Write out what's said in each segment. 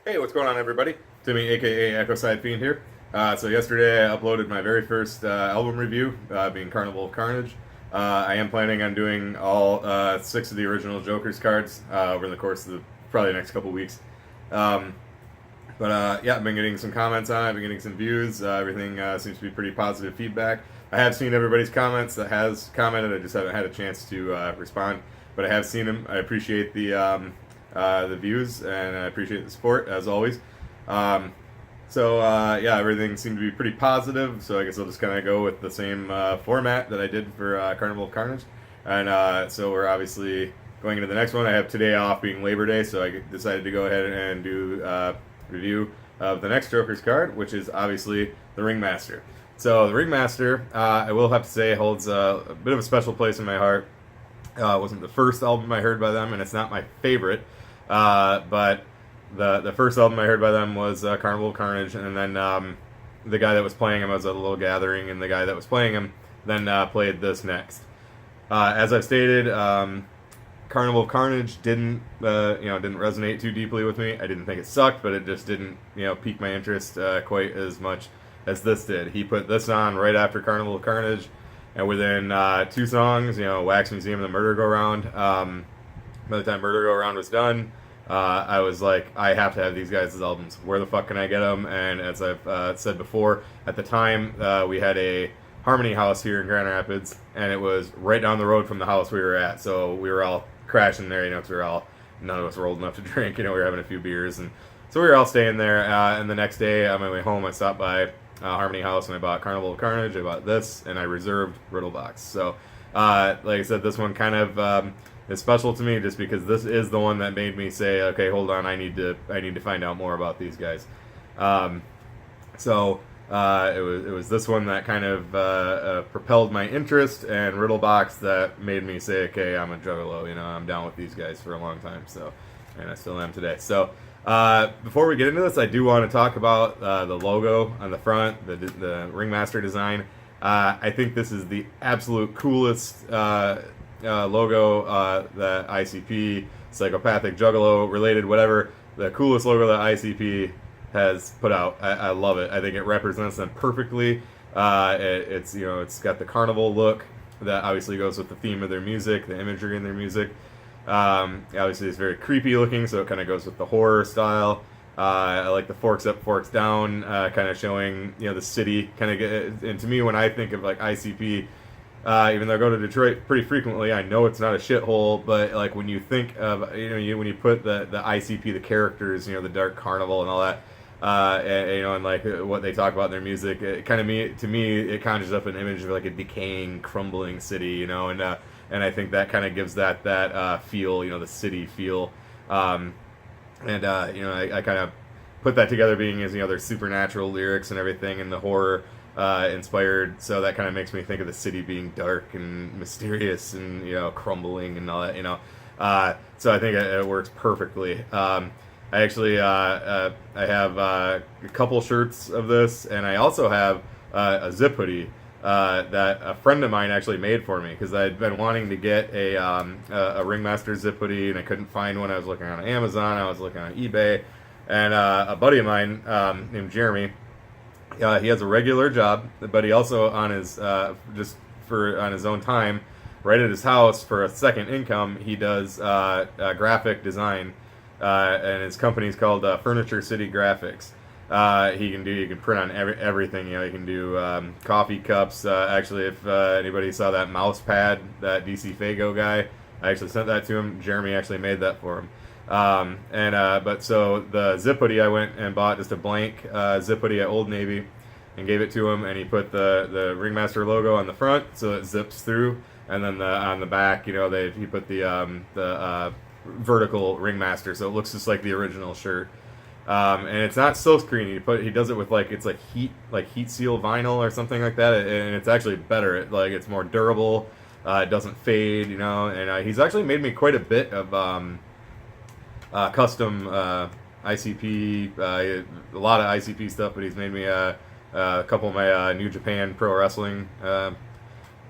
Hey, what's going on, everybody? Timmy, aka Echo Side Fiend here. So yesterday I uploaded my very first album review, being Carnival of Carnage. I am planning on doing all 6 of the original Joker's cards over the course of probably the next couple weeks. Yeah, I've been getting some comments on it. I've been getting some views. Everything seems to be pretty positive feedback. I have seen everybody's comments that has commented. I just haven't had a chance to respond, but I have seen them. I appreciate the views, and I appreciate the support as always. Yeah, everything seemed to be pretty positive. So I guess I'll just kind of go with the same format that I did for Carnival of Carnage. And so we're obviously going into the next one. I have today off, being Labor Day, so I decided to go ahead and do review of the next Joker's card, which is obviously the Ringmaster. So the Ringmaster, I will have to say, holds a bit of a special place in my heart. It wasn't the first album I heard by them, and it's not my favorite. But the first album I heard by them was Carnival of Carnage, and then the guy that was playing him, I was at a little gathering, and the guy that was playing him then played this next. As I've stated, Carnival of Carnage didn't resonate too deeply with me. I didn't think it sucked, but it just didn't pique my interest quite as much as this did. He put this on right after Carnival of Carnage, and within 2 songs, Wax Museum and the Murder Go Round. By the time Murder Go Round was done, I was like, I have to have these guys' albums. Where the fuck can I get them? And as I've said before, at the time we had a Harmony House here in Grand Rapids, and it was right down the road from the house we were at. So we were all crashing there, because none of us were old enough to drink. We were having a few beers, and so we were all staying there. And the next day on my way home, I stopped by Harmony House, and I bought Carnival of Carnage. I bought this, and I reserved Riddlebox. So like I said, this one kind of is special to me just because this is the one that made me say, okay, hold on, I need to find out more about these guys. It was this one that kind of propelled my interest, and Riddlebox that made me say, okay, I'm a Juggalo. I'm down with these guys for a long time. So, and I still am today. So before we get into this, I do want to talk about the logo on the front, the Ringmaster design. I think this is the absolute coolest logo that ICP, Psychopathic, Juggalo, related, whatever, the coolest logo that ICP has put out. I love it. I think it represents them perfectly. It's got the carnival look that obviously goes with the theme of their music, the imagery in their music. Obviously it's very creepy looking, so it kind of goes with the horror style. I like the forks up, forks down, kind of showing the city. And to me, when I think of like ICP, even though I go to Detroit pretty frequently, I know it's not a shithole. But like when you think of when you put the ICP, the characters, the Dark Carnival and all that, and like what they talk about in their music, it kind of it conjures up an image of like a decaying, crumbling city, and I think that kind of gives that feel, the city feel. I kind of put that together, being as their supernatural lyrics and everything, and the horror inspired. So that kind of makes me think of the city being dark and mysterious and crumbling and all that. So I think it works perfectly. I actually I have a couple shirts of this, and I also have a zip hoodie that a friend of mine actually made for me, because I'd been wanting to get a Ringmaster zip hoodie, and I couldn't find one. I was looking on Amazon, I was looking on eBay, and a buddy of mine named Jeremy, he has a regular job, but he also on his on his own time, right at his house for a second income, he does graphic design, and his company's called Furniture City Graphics. You can print on everything. You can do coffee cups. Actually, if anybody saw that mouse pad, that DC Fago guy, I actually sent that to him. Jeremy actually made that for him. But so the zip hoodie, I went and bought just a blank zip hoodie at Old Navy and gave it to him, and he put the Ringmaster logo on the front so it zips through, and then on the back, he put the vertical Ringmaster, so it looks just like the original shirt. And it's not silkscreen. He does it with it's heat seal vinyl or something like that, and it's actually better. It's more durable. It doesn't fade, And he's actually made me quite a bit of custom ICP, a lot of ICP stuff. But he's made me a couple of my New Japan Pro Wrestling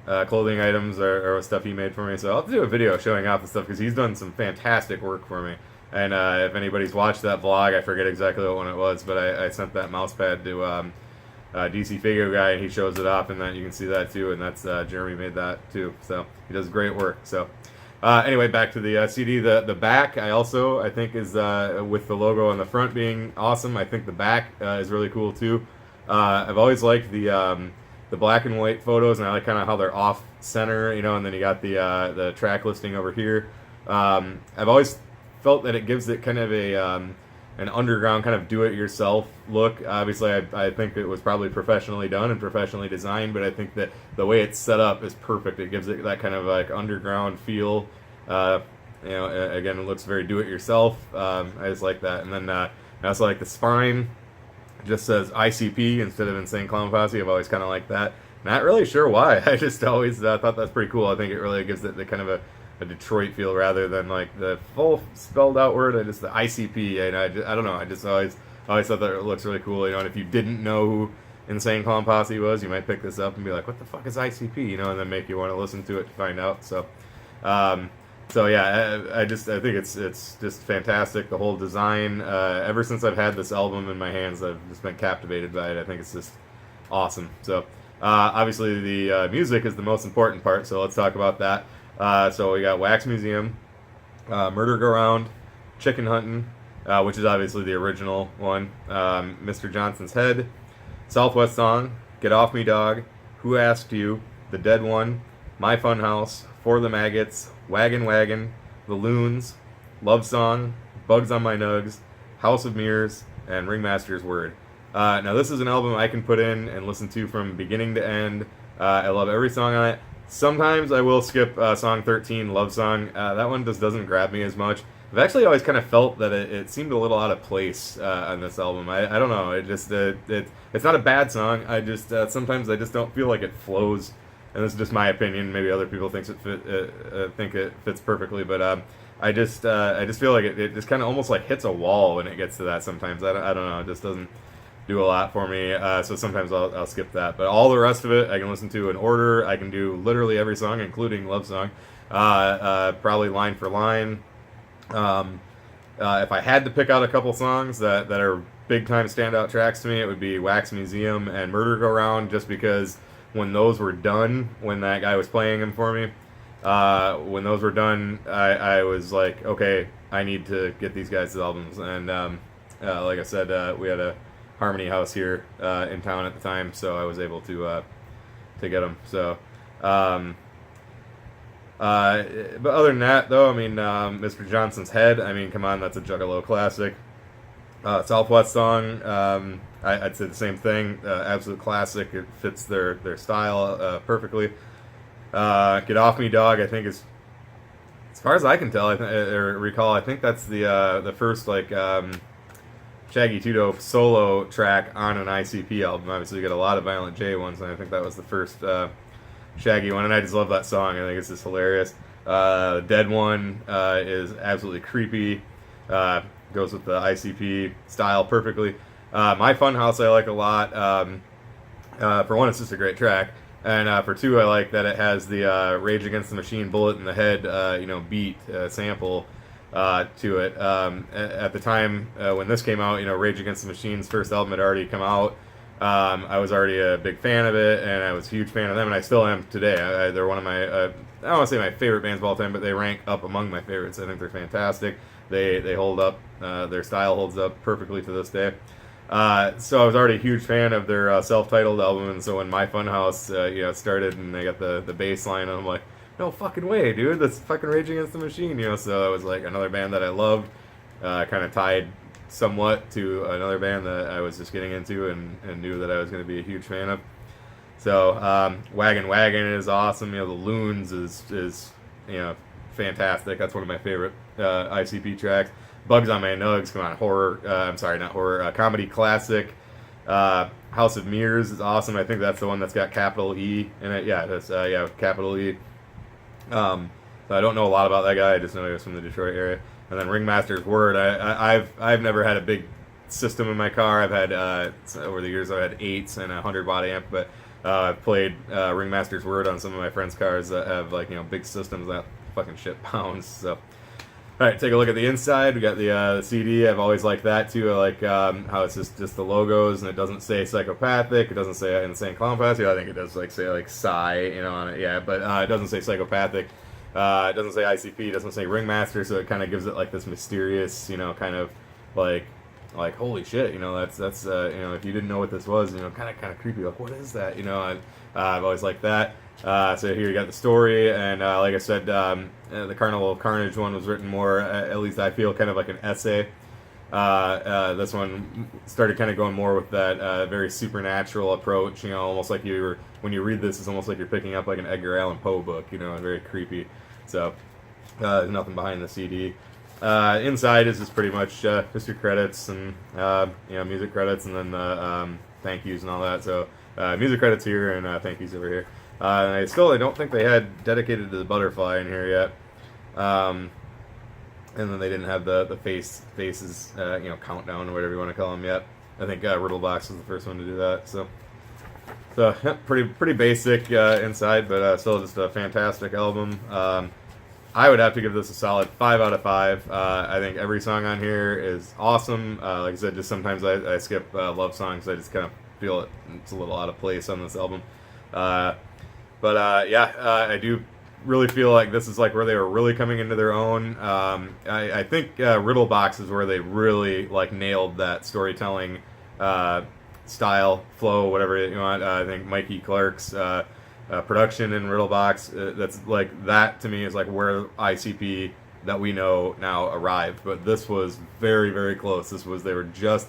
clothing items or stuff he made for me. So I'll do a video showing off the stuff, because he's done some fantastic work for me. And if anybody's watched that vlog, I forget exactly what one it was, but I sent that mouse pad to DC Fago guy, and he shows it off, and then you can see that too. And that's Jeremy made that too, so he does great work. So anyway, back to the CD. The back I think is with the logo on the front being awesome. I think the back is really cool too. I've always liked the black and white photos, and I like kind of how they're off center, and then you got the track listing over here. I've always felt that it gives it kind of an underground kind of do-it-yourself look. Obviously, I think it was probably professionally done and professionally designed, but I think that the way it's set up is perfect. It gives it that kind of like underground feel. Again, it looks very do-it-yourself. I just like that. And then I also like the spine. It just says ICP instead of Insane Clown Posse. I've always kind of liked that. Not really sure why. I just always thought that's pretty cool. I think it really gives it the kind of a Detroit feel rather than like the full spelled out word. The ICP, and I don't know. I just always thought that it looks really cool. And if you didn't know who Insane Clown Posse was, you might pick this up and be like, "What the fuck is ICP?" And then make you want to listen to it to find out. So, yeah, I think it's just fantastic. The whole design. Ever since I've had this album in my hands, I've just been captivated by it. I think it's just awesome. So, obviously the music is the most important part. So let's talk about that. So we got Wax Museum, Murder Go Round, Chicken Huntin', which is obviously the original one, Mr. Johnson's Head, Southwest Song, Get Off Me Dog, Who Asked You, The Dead One, My Fun House, For the Maggots, Wagon Wagon, The Loons, Love Song, Bugs on My Nugs, House of Mirrors, and Ringmaster's Word. Now this is an album I can put in and listen to from beginning to end. I love every song on it. Sometimes I will skip song 13, Love Song. That one just doesn't grab me as much. I've actually always kind of felt that it seemed a little out of place on this album. I don't know. It just it's not a bad song. I just sometimes I just don't feel like it flows. And this is just my opinion. Maybe other people think it fits perfectly, but I just feel like it just kind of almost like hits a wall when it gets to that. Sometimes I don't know. It just doesn't do a lot for me, so sometimes I'll skip that. But all the rest of it I can listen to in order. I can do literally every song, including Love Song, probably line for line. If I had to pick out a couple songs that are big time standout tracks to me, it would be Wax Museum and Murder Go Round, just because when those were done, when that guy was playing them for me, when those were done, I was like, okay, I need to get these guys' albums. And like I said, we had a Harmony House here in town at the time, so I was able to get them. So, but other than that, though, I mean, Mr. Johnson's Head. I mean, come on, that's a Juggalo classic. Southwest Song. I'd say the same thing. Absolute classic. It fits their style perfectly. Get Off Me Dog. I think is, as far as I can tell, or recall, I think that's the first like. Shaggy Two Dope solo track on an ICP album. Obviously, you get a lot of Violent J ones, and I think that was the first Shaggy one, and I just love that song. I think it's just hilarious. Dead One is absolutely creepy. Goes with the ICP style perfectly. My Fun House I like a lot. For one, it's just a great track, and for two, I like that it has the Rage Against the Machine Bullet in the Head, beat sample. To it. At the time when this came out, Rage Against the Machine's first album had already come out. I was already a big fan of it, and I was a huge fan of them, and I still am today. They're one of my, I don't want to say my favorite bands of all time, but they rank up among my favorites. I think they're fantastic. They hold up. Their style holds up perfectly to this day. So I was already a huge fan of their self-titled album, and so when My Fun House started and they got the bass line, I'm like, no fucking way, dude. That's fucking Rage Against the Machine, So it was like another band that I loved, kind of tied somewhat to another band that I was just getting into and knew that I was going to be a huge fan of. So Wagon Wagon is awesome. The Loons is fantastic. That's one of my favorite ICP tracks. Bugs on My Nugs, come on, horror. I'm sorry, not horror. Comedy classic. House of Mirrors is awesome. I think that's the one that's got capital E in it. Yeah, that's capital E. So I don't know a lot about that guy. I just know he was from the Detroit area. And then Ringmaster's Word. I've never had a big system in my car. I've had over the years I've had 8s and a 100-watt amp, but I've played Ringmaster's Word on some of my friends' cars that have big systems that fucking shit pounds. So All right, take a look at the inside. We got the CD. I've always liked that too. I like how it's just the logos, and it doesn't say psychopathic. It doesn't say insane clown posse. I think it does say like Psy, on it. Yeah, but it doesn't say psychopathic. It doesn't say ICP. It doesn't say Ringmaster. So it kind of gives it like this mysterious, kind of like holy shit. That's if you didn't know what this was, kind of creepy. Like, what is that? I've always liked that. So here you got the story, and like I said, the Carnival of Carnage one was written more, at least I feel, kind of like an essay. This one started kind of going more with that very supernatural approach, almost like when you read this, it's almost like you're picking up like an Edgar Allan Poe book, very creepy. So there's nothing behind the CD. Inside is just pretty much just your credits and music credits, and then thank yous and all that. So music credits here and thank yous over here. I don't think they had dedicated to the butterfly in here yet. And then they didn't have the faces, countdown or whatever you want to call them yet. I think Riddlebox was the first one to do that. So pretty basic inside, but still just a fantastic album. I would have to give this a solid 5 out of 5. I think every song on here is awesome. Like I said, just sometimes I skip love songs. I just kind of feel it's a little out of place on this album. I do really feel like this is like where they were really coming into their own. I think Riddlebox is where they really like nailed that storytelling style, flow, whatever you want. I think Mikey Clark's production in Riddlebox, that's like that to me is like where ICP that we know now arrived. But this was very, very close. They were just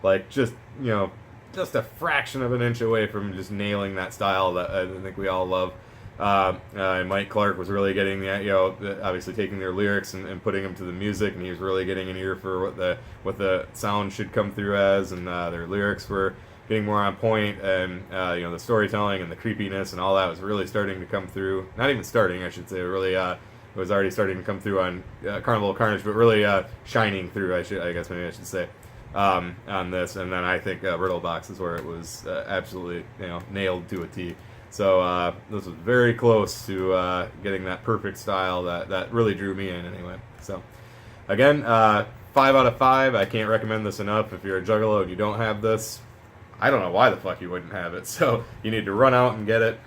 a fraction of an inch away from just nailing that style that I think we all love. And Mike Clark was really getting obviously taking their lyrics and putting them to the music, and he was really getting an ear for what the sound should come through as, and their lyrics were getting more on point, and the storytelling and the creepiness and all that was really starting to come through. Not even starting, I should say. Really, it was already starting to come through on Carnival of Carnage, but really shining through. I should say. On this, and then I think Riddlebox is where it was absolutely nailed to a T. So this was very close to getting that perfect style that really drew me in anyway. So again, 5 out of 5. I can't recommend this enough. If you're a Juggalo and you don't have this, I don't know why the fuck you wouldn't have it. So you need to run out and get it.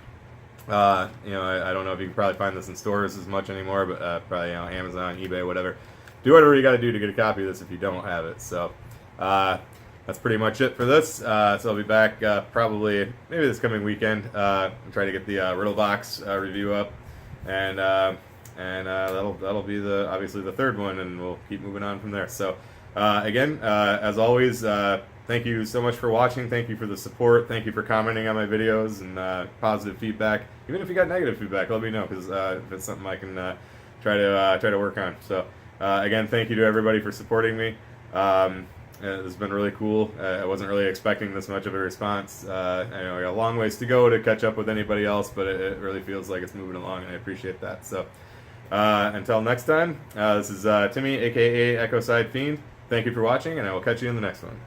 I don't know if you can probably find this in stores as much anymore, but probably Amazon, eBay, whatever. Do whatever you got to do to get a copy of this if you don't have it. So that's pretty much it for this. So I'll be back probably maybe this coming weekend. I'm trying to get the Riddlebox review up, and that'll be obviously the third one, and we'll keep moving on from there. So again, as always, thank you so much for watching. Thank you for the support. Thank you for commenting on my videos and positive feedback. Even if you got negative feedback, let me know, because if it's something I can try to work on. So again, thank you to everybody for supporting me. It's been really cool. I wasn't really expecting this much of a response. I know I got a long ways to go to catch up with anybody else, but it really feels like it's moving along, and I appreciate that. So until next time, this is Timmy, aka Echo Side Fiend. Thank you for watching, and I will catch you in the next one.